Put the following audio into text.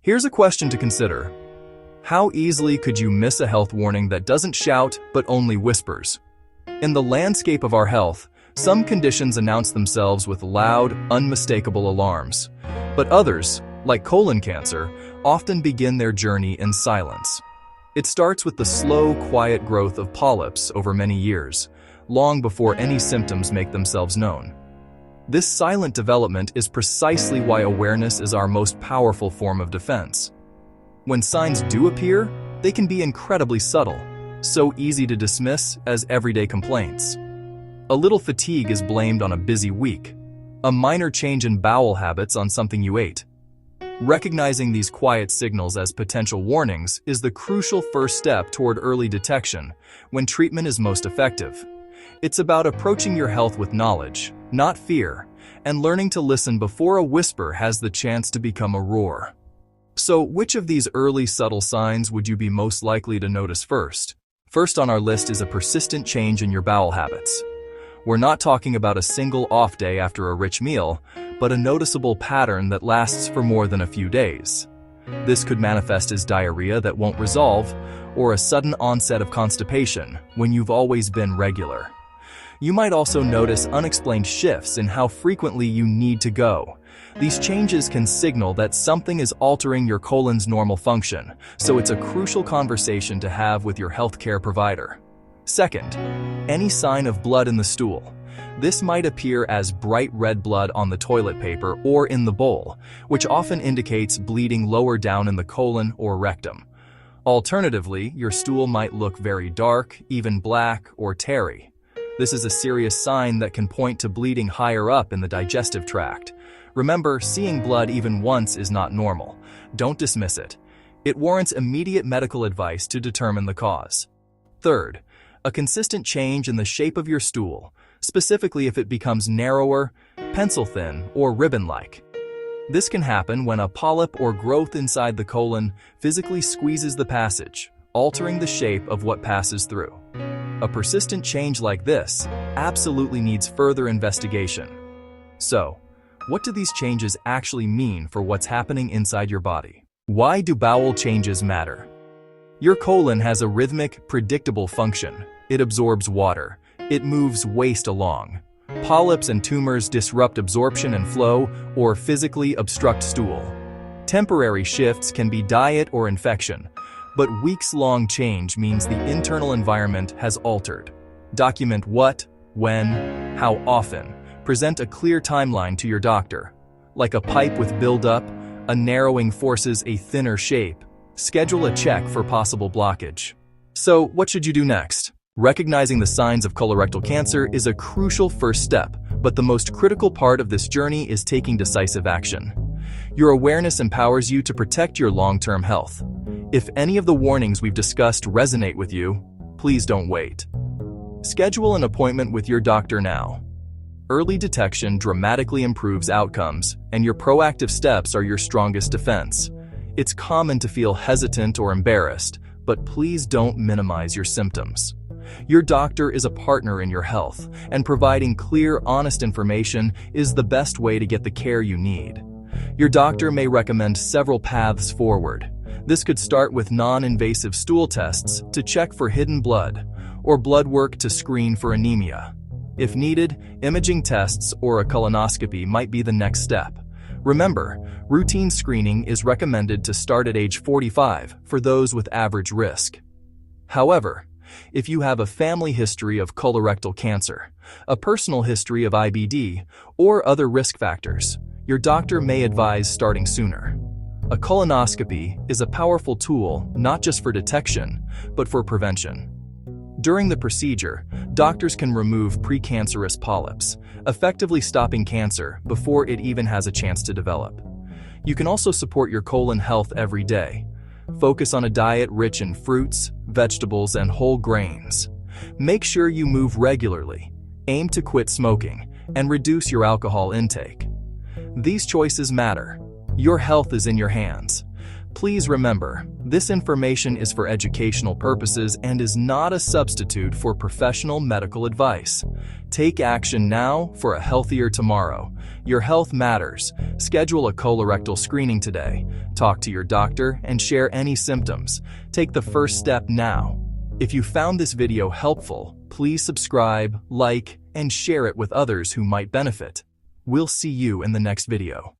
Here's a question to consider. How easily could you miss a health warning that doesn't shout but only whispers? In the landscape of our health, some conditions announce themselves with loud, unmistakable alarms, but others, like colon cancer, often begin their journey in silence. It starts with the slow, quiet growth of polyps over many years, long before any symptoms make themselves known. This silent development is precisely why awareness is our most powerful form of defense. When signs do appear, they can be incredibly subtle, so easy to dismiss as everyday complaints. A little fatigue is blamed on a busy week, a minor change in bowel habits on something you ate. Recognizing these quiet signals as potential warnings is the crucial first step toward early detection when treatment is most effective. It's about approaching your health with knowledge, not fear, and learning to listen before a whisper has the chance to become a roar. So, which of these early subtle signs would you be most likely to notice first? First on our list is a persistent change in your bowel habits. We're not talking about a single off day after a rich meal, but a noticeable pattern that lasts for more than a few days. This could manifest as diarrhea that won't resolve, or a sudden onset of constipation when you've always been regular. You might also notice unexplained shifts in how frequently you need to go. These changes can signal that something is altering your colon's normal function, so it's a crucial conversation to have with your healthcare provider. Second, any sign of blood in the stool. This might appear as bright red blood on the toilet paper or in the bowl, which often indicates bleeding lower down in the colon or rectum. Alternatively, your stool might look very dark, even black or tarry. This is a serious sign that can point to bleeding higher up in the digestive tract. Remember, seeing blood even once is not normal. Don't dismiss it. It warrants immediate medical advice to determine the cause. Third, a consistent change in the shape of your stool, specifically if it becomes narrower, pencil-thin, or ribbon-like. This can happen when a polyp or growth inside the colon physically squeezes the passage, altering the shape of what passes through. A persistent change like this absolutely needs further investigation. So, what do these changes actually mean for what's happening inside your body? Why do bowel changes matter? Your colon has a rhythmic, predictable function. It absorbs water. It moves waste along. Polyps and tumors disrupt absorption and flow, or physically obstruct stool. Temporary shifts can be diet or infection, but weeks-long change means the internal environment has altered. Document what, when, how often. Present a clear timeline to your doctor. Like a pipe with buildup, a narrowing forces a thinner shape. Schedule a check for possible blockage. So, what should you do next? Recognizing the signs of colorectal cancer is a crucial first step, but the most critical part of this journey is taking decisive action. Your awareness empowers you to protect your long-term health. If any of the warnings we've discussed resonate with you, please don't wait. Schedule an appointment with your doctor now. Early detection dramatically improves outcomes, and your proactive steps are your strongest defense. It's common to feel hesitant or embarrassed, but please don't minimize your symptoms. Your doctor is a partner in your health, and providing clear, honest information is the best way to get the care you need. Your doctor may recommend several paths forward. This could start with non-invasive stool tests to check for hidden blood, or blood work to screen for anemia. If needed, imaging tests or a colonoscopy might be the next step. Remember, routine screening is recommended to start at age 45 for those with average risk. However, if you have a family history of colorectal cancer, a personal history of IBD, or other risk factors, your doctor may advise starting sooner. A colonoscopy is a powerful tool not just for detection, but for prevention. During the procedure, doctors can remove precancerous polyps, effectively stopping cancer before it even has a chance to develop. You can also support your colon health every day. Focus on a diet rich in fruits, vegetables, and whole grains. Make sure you move regularly, aim to quit smoking, and reduce your alcohol intake. These choices matter. Your health is in your hands. Please remember, this information is for educational purposes and is not a substitute for professional medical advice. Take action now for a healthier tomorrow. Your health matters. Schedule a colorectal screening today. Talk to your doctor and share any symptoms. Take the first step now. If you found this video helpful, please subscribe, like, and share it with others who might benefit. We'll see you in the next video.